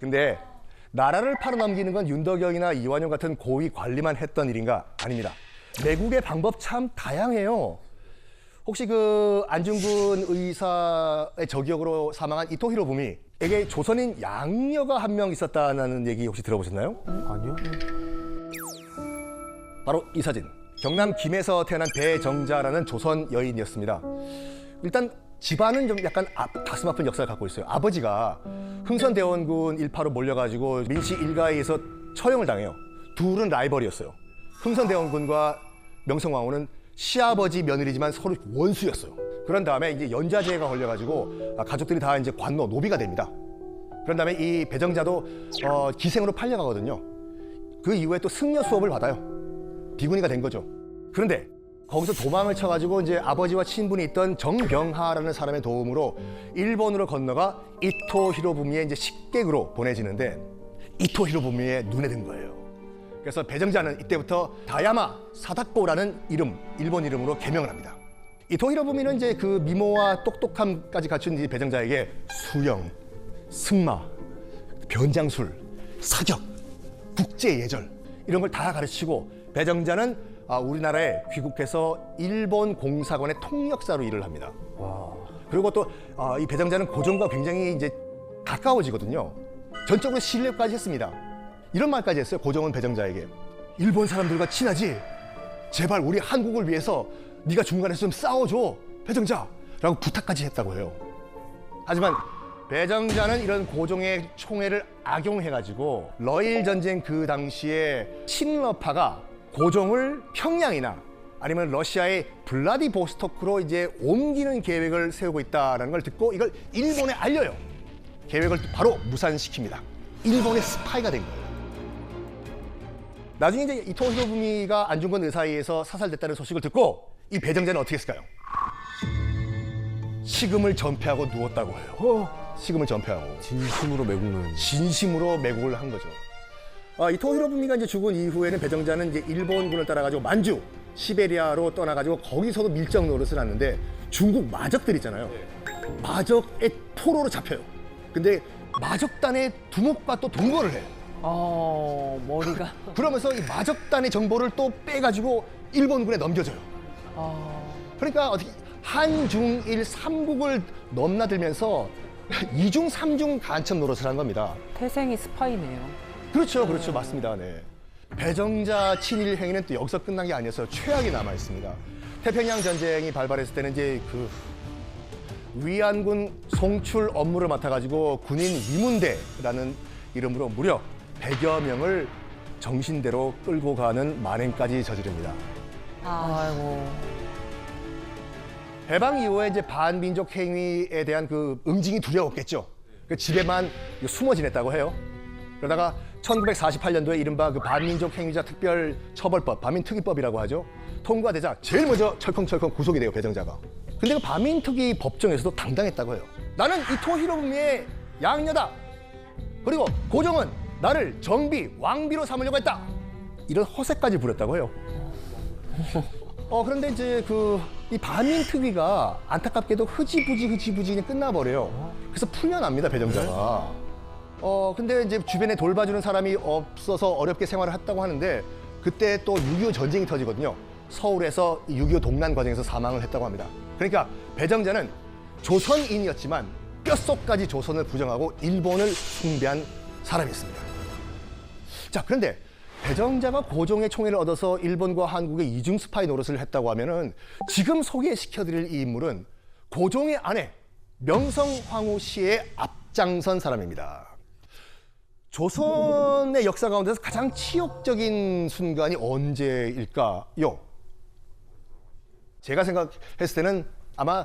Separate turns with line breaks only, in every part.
근데 나라를 팔아넘기는 건 윤덕영이나 이완용 같은 고위 관리만 했던 일인가? 아닙니다. 매국의 방법 참 다양해요. 혹시 그 안중근 의사의 저기역으로 사망한 이토 히로부미에게 조선인 양녀가 한 명 있었다는 얘기 혹시 들어보셨나요?
아니요.
바로 이 사진. 경남 김해에서 태어난 배정자라는 조선 여인이었습니다. 일단 집안은 좀 약간 가슴 아픈 역사를 갖고 있어요. 아버지가 흥선대원군 일파로 몰려가지고 민씨 일가에 의해서 처형을 당해요. 둘은 라이벌이었어요. 흥선대원군과 명성황후는 시아버지 며느리지만 서로 원수였어요. 그런 다음에 이제 연좌제가 걸려가지고 가족들이 다 이제 관노, 노비가 됩니다. 그런 다음에 이 배정자도 기생으로 팔려가거든요. 그 이후에 또 승려 수업을 받아요. 비구니가 된 거죠. 그런데 거기서 도망을 쳐가지고 이제 아버지와 친분이 있던 정병하라는 사람의 도움으로 일본으로 건너가 이토 히로부미의 이제 식객으로 보내지는데 이토 히로부미의 눈에 든 거예요. 그래서 배정자는 이때부터 다야마 사다코라는 이름, 일본 이름으로 개명을 합니다. 이토 히로부미는 이제 그 미모와 똑똑함까지 갖춘 이 배정자에게 수영, 승마, 변장술, 사격, 국제 예절 이런 걸 다 가르치고 배정자는 우리나라에 귀국해서 일본 공사관의 통역사로 일을 합니다. 그리고 또 이 배정자는 고종과 굉장히 이제 가까워지거든요. 전적으로 신뢰까지 했습니다. 이런 말까지 했어요. 고종은 배정자에게. 일본 사람들과 친하지? 제발 우리 한국을 위해서 네가 중간에서 좀 싸워줘, 배정자! 라고 부탁까지 했다고 해요. 하지만 배정자는 이런 고종의 총애를 악용해가지고 러일 전쟁 그 당시에 친러파가 고종을 평양이나 아니면 러시아의 블라디보스토크로 이제 옮기는 계획을 세우고 있다는 걸 듣고 이걸 일본에 알려요. 계획을 바로 무산시킵니다. 일본의 스파이가 된 거예요. 나중에 이제 이토 히로부미가 안중근 의사에 의해서 사살됐다는 소식을 듣고 이 배정자는 어떻게 했을까요? 식음을 전폐하고 누웠다고 해요. 식음을 전폐하고.
진심으로 매국노였네.
진심으로 매국을 한 거죠. 이토 히로부미가 이제 죽은 이후에는 배정자는 이제 일본군을 따라가지고 만주, 시베리아로 떠나가지고 거기서도 밀정 노릇을 하는데 중국 마적들 있잖아요. 마적의 포로로 잡혀요. 근데 마적단의 두목과 또 동거를 해요.
머리가.
그러면서 이 마적단의 정보를 또 빼가지고 일본군에 넘겨줘요. 그러니까 어떻게 한중일 삼국을 넘나들면서 이중 삼중 간첩 노릇을 한 겁니다.
태생이 스파이네요.
그렇죠, 그렇죠, 맞습니다. 네. 배정자 친일 행위는 또 여기서 끝난 게 아니었어요. 최악이 남아 있습니다. 태평양 전쟁이 발발했을 때는 이제 그 위안군 송출 업무를 맡아가지고 군인 위문대라는 이름으로 무려 100여 명을 정신대로 끌고 가는 만행까지 저지릅니다.
아이고.
해방 이후에 이제 반민족 행위에 대한 그 응징이 두려웠겠죠. 그 집에만 숨어 지냈다고 해요. 그러다가 1948년도에 이른바 그 반민족 행위자 특별처벌법, 반민특위법이라고 하죠. 통과되자 제일 먼저 철컹철컹 구속이 돼요, 배정자가. 근데 그 반민특위 법정에서도 당당했다고 해요. 나는 이토 히로부미의 양녀다. 그리고 고종은 나를 정비, 왕비로 삼으려고 했다. 이런 허세까지 부렸다고 해요. 그런데 이제 이 반민특위가 안타깝게도 흐지부지 그냥 끝나버려요. 그래서 풀려납니다, 배정자가. 근데 이제 주변에 돌봐주는 사람이 없어서 어렵게 생활을 했다고 하는데 그때 또 6.25 전쟁이 터지거든요. 서울에서 6.25 동란 과정에서 사망을 했다고 합니다. 그러니까 배정자는 조선인이었지만 뼛속까지 조선을 부정하고 일본을 숭배한 사람이었습니다. 자, 그런데 배정자가 고종의 총애를 얻어서 일본과 한국의 이중 스파이 노릇을 했다고 하면은 지금 소개시켜드릴 이 인물은 고종의 아내 명성황후 씨의 앞장선 사람입니다. 조선의 역사 가운데서 가장 치욕적인 순간이 언제일까요? 제가 생각했을 때는 아마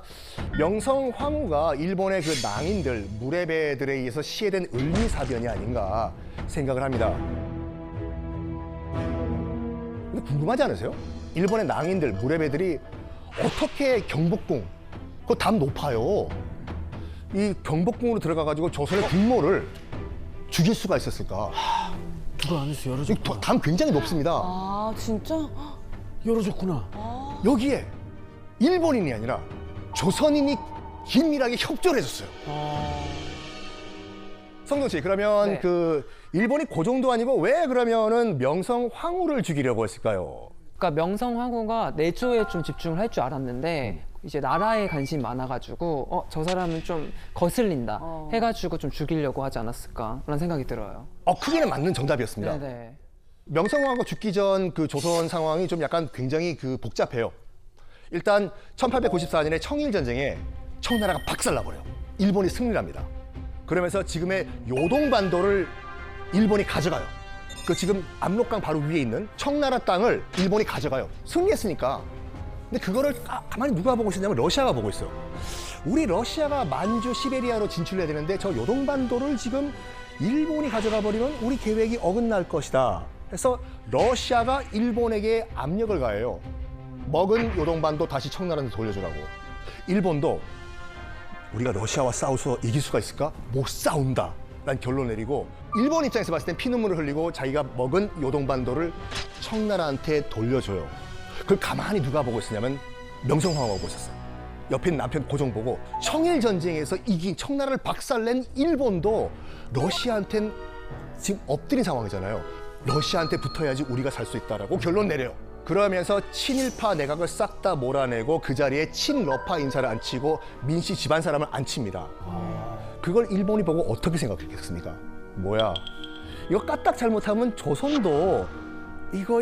명성황후가 일본의 그 낭인들, 무례배들에 의해서 시해된 을미사변이 아닌가 생각을 합니다. 근데 궁금하지 않으세요? 일본의 낭인들, 무례배들이 어떻게 경복궁, 그 담 높아요. 이 경복궁으로 들어가가지고 조선의 국모를 죽일 수가 있었을까?
누가 안에서 열어줬구나.
담 굉장히 높습니다.
아, 진짜?
열어줬구나.
여기에 일본인이 아니라 조선인이 긴밀하게 협조를 해줬어요. 그러니까 성동 씨, 그러면
네.
그 일본이 그 정도 아니고 왜 그러면은 명성 황후를 죽이려고 했을까요?
그러니까 명성황후가 내조에 좀 집중을 할 줄 알았는데 이제 나라에 관심이 많아가지고 저 사람은 좀 거슬린다 해가지고 좀 죽이려고 하지 않았을까라는 생각이 들어요.
크기는 맞는 정답이었습니다.
네네.
명성황후가 죽기 전 그 조선 상황이 좀 약간 굉장히 그 복잡해요. 일단 1894년에 청일전쟁에 청나라가 박살나버려요. 일본이 승리를 합니다. 그러면서 지금의 요동반도를 일본이 가져가요. 그 지금 압록강 바로 위에 있는 청나라 땅을 일본이 가져가요. 승리했으니까. 근데 그거를 가만히 누가 보고 있었냐면 러시아가 보고 있어요. 우리 러시아가 만주, 시베리아로 진출해야 되는데 저 요동반도를 지금 일본이 가져가 버리면 우리 계획이 어긋날 것이다. 그래서 러시아가 일본에게 압력을 가해요. 먹은 요동반도 다시 청나라한테 돌려주라고. 일본도 우리가 러시아와 싸워서 이길 수가 있을까? 못 싸운다. 라는 결론 내리고 일본 입장에서 봤을 땐 피눈물을 흘리고 자기가 먹은 요동반도를 청나라한테 돌려줘요. 그걸 가만히 누가 보고 있었냐면 명성황후가 보고 있었어요. 옆에 있는 남편 고종 보고 청일전쟁에서 이긴 청나라를 박살낸 일본도 러시아한텐 지금 엎드린 상황이잖아요. 러시아한테 붙어야지 우리가 살 수 있다라고 결론 내려요. 그러면서 친일파 내각을 싹 다 몰아내고 그 자리에 친러파 인사를 앉히고 민씨 집안 사람을 앉힙니다. 그걸 일본이 보고 어떻게 생각했겠습니까? 뭐야, 이거 까딱 잘못하면 조선도 이거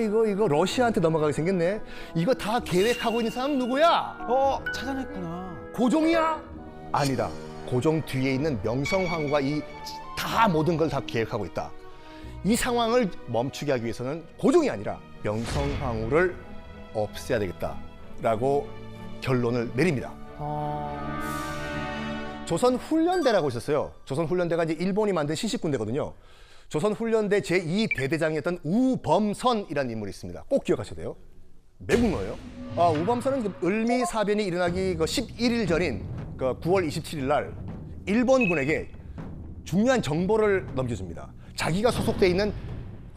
러시아한테 넘어가게 생겼네. 이거 다 계획하고 있는 사람 누구야?
찾아냈구나.
고종이야? 아니다. 고종 뒤에 있는 명성황후가 이 다 모든 걸 다 계획하고 있다. 이 상황을 멈추게 하기 위해서는 고종이 아니라 명성황후를 없애야 되겠다라고 결론을 내립니다. 조선훈련대라고 있었어요. 조선훈련대가 이제 일본이 만든 신식군대거든요. 조선훈련대 제2대대장이었던 우범선이라는 인물이 있습니다. 꼭 기억하셔야 돼요. 매국노예요. 우범선은 을미사변이 일어나기 11일 전인 9월 27일 날 일본군에게 중요한 정보를 넘겨줍니다. 자기가 소속돼 있는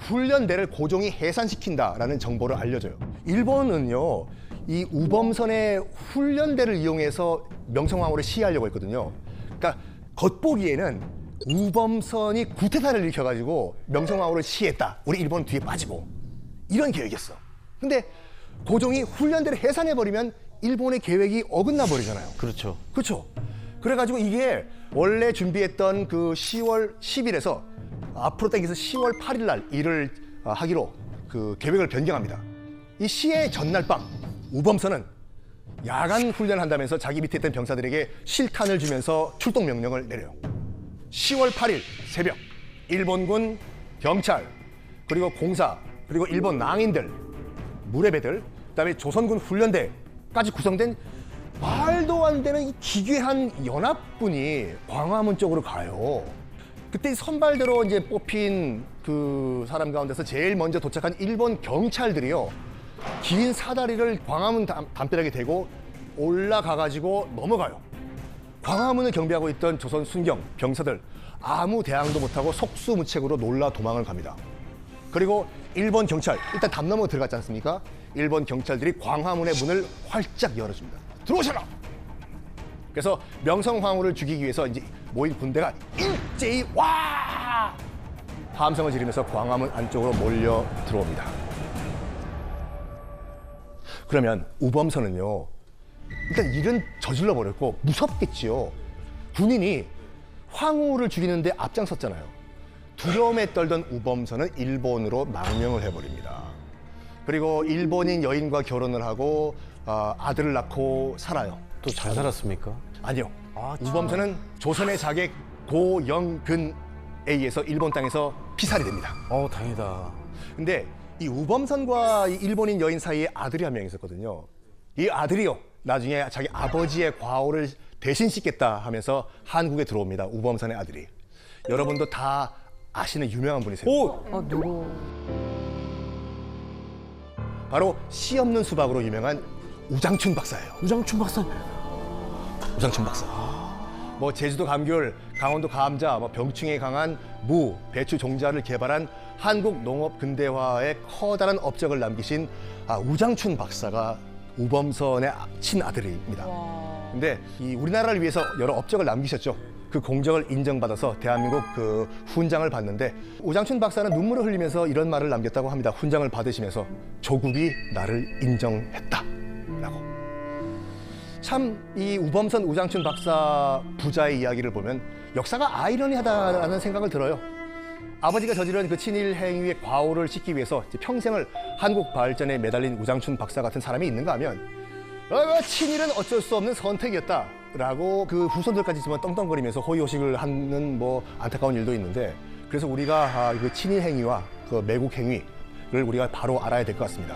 훈련대를 고종이 해산시킨다라는 정보를 알려줘요. 일본은요, 이 우범선의 훈련대를 이용해서 명성황후를 시해하려고 했거든요. 그러니까 겉보기에는 우범선이 구태타를 일으켜가지고 명성황후를 시했다. 우리 일본 뒤에 빠지고 이런 계획이었어. 근데 고종이 훈련대를 해산해버리면 일본의 계획이 어긋나 버리잖아요.
그렇죠.
그렇죠. 그래가지고 이게 원래 준비했던 그 10월 10일에서 앞으로 당겨서 10월 8일 날 일을 하기로 그 계획을 변경합니다. 이 시의 전날 밤 우범선은 야간 훈련을 한다면서 자기 밑에 있던 병사들에게 실탄을 주면서 출동 명령을 내려요. 10월 8일 새벽 일본군 경찰 그리고 공사 그리고 일본 낭인들 무례배들 그다음에 조선군 훈련대까지 구성된 말도 안 되는 이 기괴한 연합군이 광화문 쪽으로 가요. 그때 선발대로 이제 뽑힌 그 사람 가운데서 제일 먼저 도착한 일본 경찰들이요. 긴 사다리를 광화문 담벼락에 대고 올라가가지고 넘어가요. 광화문을 경비하고 있던 조선 순경 병사들 아무 대항도 못하고 속수무책으로 놀라 도망을 갑니다. 그리고 일본 경찰 일단 담 넘어 들어갔지 않습니까? 일본 경찰들이 광화문의 문을 활짝 열어줍니다. 들어오셔라. 그래서 명성황후를 죽이기 위해서 이제 모인 군대가 일제히 와 함성을 지르면서 광화문 안쪽으로 몰려 들어옵니다. 그러면 우범선은요, 일단 일은 저질러 버렸고 무섭겠지요. 군인이 황후를 죽이는데 앞장섰잖아요. 두려움에 떨던 우범선은 일본으로 망명을 해버립니다. 그리고 일본인 여인과 결혼을 하고 아들을 낳고 살아요.
또 잘 살았습니까?
아니요. 우범선은 조선의 자객 고영근에 의해서 일본 땅에서 피살이 됩니다.
다행이다.
근데 이 우범선과 이 일본인 여인 사이에 아들이 한 명 있었거든요. 이 아들이요, 나중에 자기 아버지의 과오를 대신 씻겠다 하면서 한국에 들어옵니다. 우범선의 아들이. 여러분도 다 아시는 유명한 분이세요.
누구?
바로 씨 없는 수박으로 유명한 우장춘 박사예요.
우장춘 박사.
우장춘 박사. 뭐 제주도 감귤, 강원도 감자, 뭐 병충해에 강한 무, 배추 종자를 개발한 한국 농업 근대화에 커다란 업적을 남기신 우장춘 박사가 우범선의 친아들입니다.
와.
근데 이 우리나라를 위해서 여러 업적을 남기셨죠. 그 공적을 인정받아서 대한민국 그 훈장을 받는데 우장춘 박사는 눈물을 흘리면서 이런 말을 남겼다고 합니다. 훈장을 받으시면서 조국이 나를 인정했다라고. 참 이 우범선 우장춘 박사 부자의 이야기를 보면 역사가 아이러니하다라는 생각을 들어요. 아버지가 저지른 그 친일 행위의 과오를 씻기 위해서 이제 평생을 한국 발전에 매달린 우장춘 박사 같은 사람이 있는가 하면 친일은 어쩔 수 없는 선택이었다라고 그 후손들까지 지금 떵떵거리면서 호의호식을 하는 뭐 안타까운 일도 있는데 그래서 우리가 그 친일 행위와 그 매국 행위를 우리가 바로 알아야 될 것 같습니다.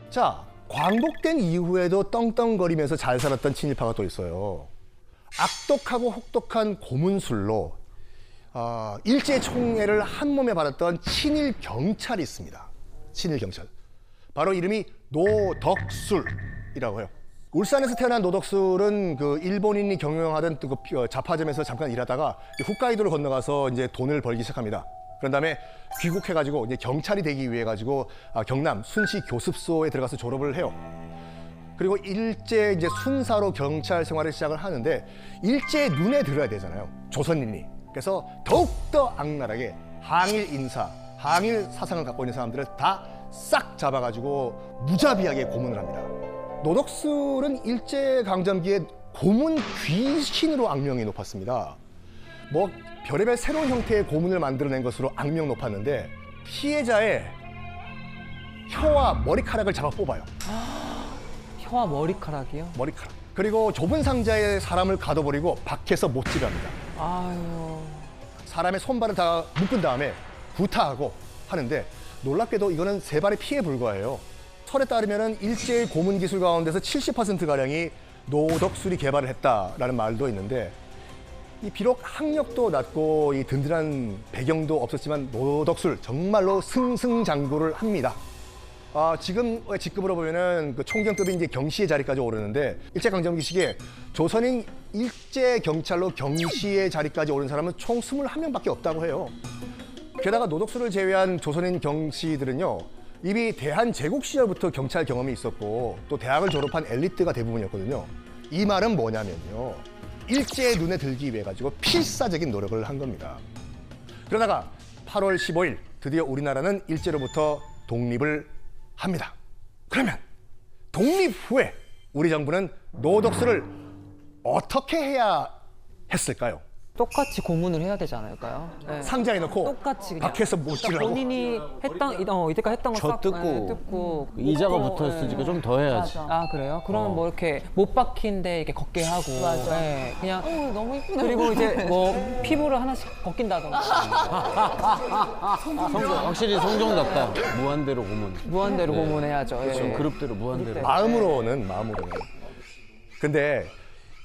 자, 광복된 이후에도 떵떵거리면서 잘 살았던 친일파가 또 있어요. 악독하고 혹독한 고문술로 일제 총애를 한 몸에 받았던 친일 경찰이 있습니다. 친일 경찰. 바로 이름이 노덕술이라고 해요. 울산에서 태어난 노덕술은 그 일본인이 경영하던 그 잡화점에서 잠깐 일하다가 홋카이도를 건너가서 이제 돈을 벌기 시작합니다. 그런 다음에 귀국해가지고 이제 경찰이 되기 위해 가지고 경남 순시 교습소에 들어가서 졸업을 해요. 그리고 일제 이제 순사로 경찰 생활을 시작을 하는데 일제의 눈에 들어야 되잖아요. 조선인이. 그래서 더욱더 악랄하게 항일 인사, 항일 사상을 갖고 있는 사람들을 다 싹 잡아가지고 무자비하게 고문을 합니다. 노덕술은 일제강점기에 고문 귀신으로 악명이 높았습니다. 뭐 별의별 새로운 형태의 고문을 만들어낸 것으로 악명 높았는데 피해자의 혀와 머리카락을 잡아 뽑아요.
혀와 머리카락이요?
머리카락. 그리고 좁은 상자에 사람을 가둬버리고 밖에서 못질합니다.
아유.
사람의 손발을 다 묶은 다음에 구타하고 하는데 놀랍게도 이거는 세 발의 피에 불과해요. 설에 따르면 일제의 고문 기술 가운데서 70%가량이 노덕술이 개발을 했다라는 말도 있는데 이 비록 학력도 낮고 이 든든한 배경도 없었지만 노덕술 정말로 승승장구를 합니다. 지금 직급으로 보면은 그 총경급인 이제 경시의 자리까지 오르는데 일제강점기 시기에 조선인 일제 경찰로 경시의 자리까지 오른 사람은 총 21명밖에 없다고 해요. 게다가 노덕술을 제외한 조선인 경시들은요 이미 대한제국 시절부터 경찰 경험이 있었고 또 대학을 졸업한 엘리트가 대부분이었거든요. 이 말은 뭐냐면요 일제의 눈에 들기 위해 가지고 필사적인 노력을 한 겁니다. 그러다가 8월 15일 드디어 우리나라는 일제로부터 독립을 합니다. 그러면 독립 후에 우리 정부는 노덕술을 어떻게 해야 했을까요?
똑같이 고문을 해야 되지 않을까요? 네.
상자에 넣고
똑같이 그냥.
밖에서 못질하고
본인이 이때까지 했던 거
저
싹
뜯고
뜯고
이자가
뜯고,
붙어있으니까
예.
좀 더 해야지.
아 그래요? 그러면 뭐 이렇게 못 박힌데 이렇게 걷게 하고 네, 그냥
너무 이쁘네.
그리고 이제 뭐 피부를 하나씩 벗긴다던가
확실히 성종답다. 무한대로 고문.
무한대로 고문해야죠.
좀
예.
그룹대로 무한대로.
마음으로는. 근데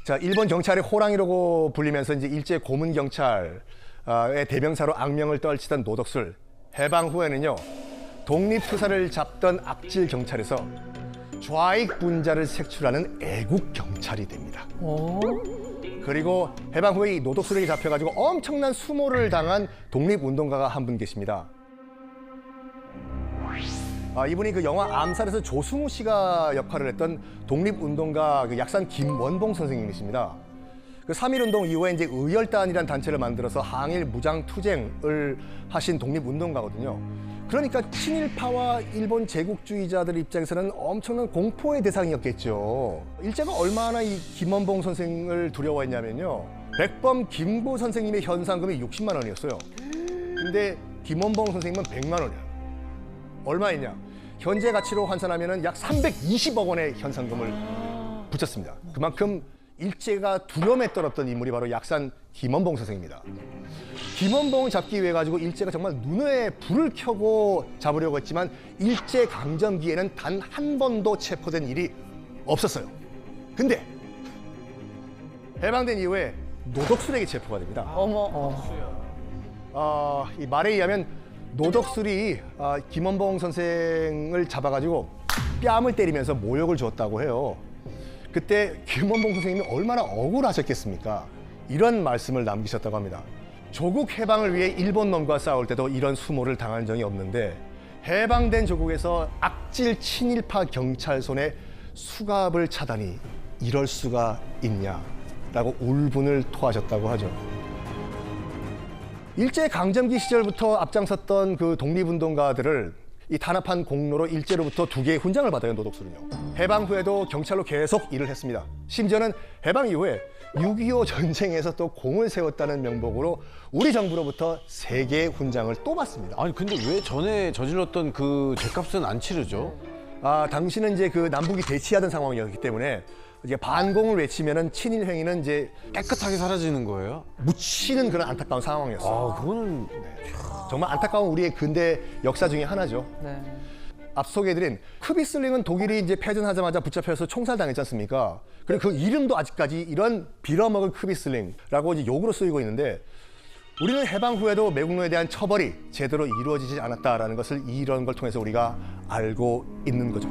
자 일본 경찰의 호랑이라고 불리면서 이제 일제 고문 경찰의 대명사로 악명을 떨치던 노덕술 해방 후에는요 독립투사를 잡던 악질 경찰에서 좌익 분자를 색출하는 애국 경찰이 됩니다.
오?
그리고 해방 후에 이 노덕술에게 잡혀가지고 엄청난 수모를 당한 독립운동가가 한 분 계십니다. 이분이 그 영화 암살에서 조승우 씨가 역할을 했던 독립운동가 그 약산 김원봉 선생님이십니다. 그 3.1운동 이후에 이제 의열단이라는 단체를 만들어서 항일 무장투쟁을 하신 독립운동가거든요. 그러니까 친일파와 일본 제국주의자들 입장에서는 엄청난 공포의 대상이었겠죠. 일제가 얼마나 이 김원봉 선생을 두려워했냐면요. 백범 김구 선생님의 현상금이 60만 원이었어요. 근데 김원봉 선생님은 100만 원이야. 얼마이냐? 현재 가치로 환산하면 약 320억 원의 현상금을 붙였습니다. 그만큼 일제가 두려움에 떨었던 인물이 바로 약산 김원봉 선생입니다. 김원봉을 잡기 위해 가지고 일제가 정말 눈에 불을 켜고 잡으려고 했지만 일제 강점기에는 단 한 번도 체포된 일이 없었어요. 근데 해방된 이후에 노덕술에게 체포가 됩니다. 이 말에 의하면 노덕술이 김원봉 선생을 잡아가지고 뺨을 때리면서 모욕을 주었다고 해요. 그때 김원봉 선생님이 얼마나 억울하셨겠습니까? 이런 말씀을 남기셨다고 합니다. 조국 해방을 위해 일본 놈과 싸울 때도 이런 수모를 당한 적이 없는데 해방된 조국에서 악질 친일파 경찰 손에 수갑을 차다니 이럴 수가 있냐라고 울분을 토하셨다고 하죠. 일제 강점기 시절부터 앞장섰던 그 독립운동가들을 이 탄압한 공로로 일제로부터 2개의 훈장을 받아요, 노독수는요. 해방 후에도 경찰로 계속 일을 했습니다. 심지어는 해방 이후에 6.25 전쟁에서 또 공을 세웠다는 명목으로 우리 정부로부터 3개의 훈장을 또 받습니다.
아니 근데 왜 전에 저질렀던 그 죄값은 안 치르죠?
당시는 이제 그 남북이 대치하던 상황이었기 때문에 이제 반공을 외치면은 친일 행위는 이제
깨끗하게 사라지는 거예요?
묻히는 그런 안타까운 상황이었어요.
그거는
정말 안타까운 우리의 근대 역사 중에 하나죠.
네.
앞서 소개해드린 크비슬링은 독일이 이제 패전하자마자 붙잡혀서 총살당했지 않습니까? 그리고 그 이름도 아직까지 이런 빌어먹은 크비슬링라고 이제 욕으로 쓰이고 있는데 우리는 해방 후에도 매국노에 대한 처벌이 제대로 이루어지지 않았다라는 것을 이런 걸 통해서 우리가 알고 있는 거죠.